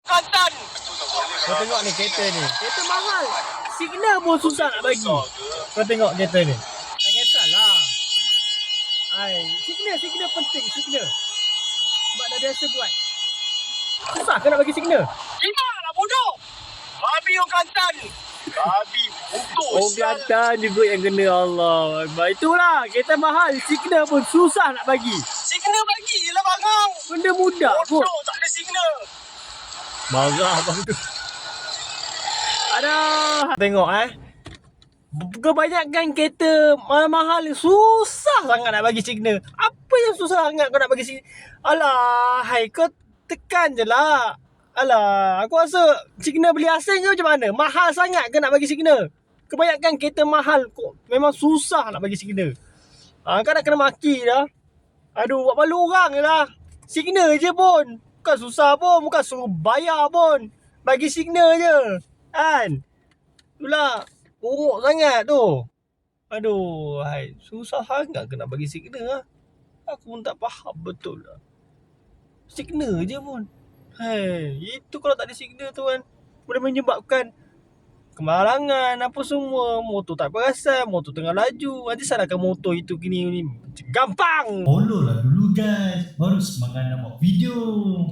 Kelantan. Kau tengok ni kereta ni. Kereta mahal. Signal pun susah nak bagi. Kau tengok kereta ni. Tak kisahlah. Signal penting, signal. Sebab dah biasa buat. Susah ke nak bagi signal? Ingatlah bodoh. Babi orang Kelantan. Babi bodoh. Orang Kelantan juga yang kena, Allah. Itulah, kereta mahal. Signal pun susah nak bagi. Signal bagilah barang. Benda mudah pun. Bodoh tak ada signal. Marah abang tu. Aduh. Tengok kebanyakan kereta mahal-mahal susah sangat nak bagi signal. Apa yang susah sangat kau nak bagi signal? Alah, kau tekan je lah. Alah, aku rasa signal beli asing ke macam mana? Mahal sangat ke nak bagi signal? Kebanyakan kereta mahal kok memang susah nak bagi signal. Kau nak kena maki dah. Aduh, buat malu orang je lah. Signal je pun. Bukan susah pun, bukan suruh bayar pun. Bagi signal je. Kan? Itulah. Buruk sangat tu. Aduh, susah sangat ke nak bagi signal lah. Aku pun tak faham betul lah. Signal je pun. Itu kalau tak ada signal tu kan, boleh menyebabkan kemalangan apa semua. Motor tak perasan, motor tengah laju. Nanti salahkan motor itu gini ni. Gampang. Follow lah dulu guys, baru semangat nak buat video.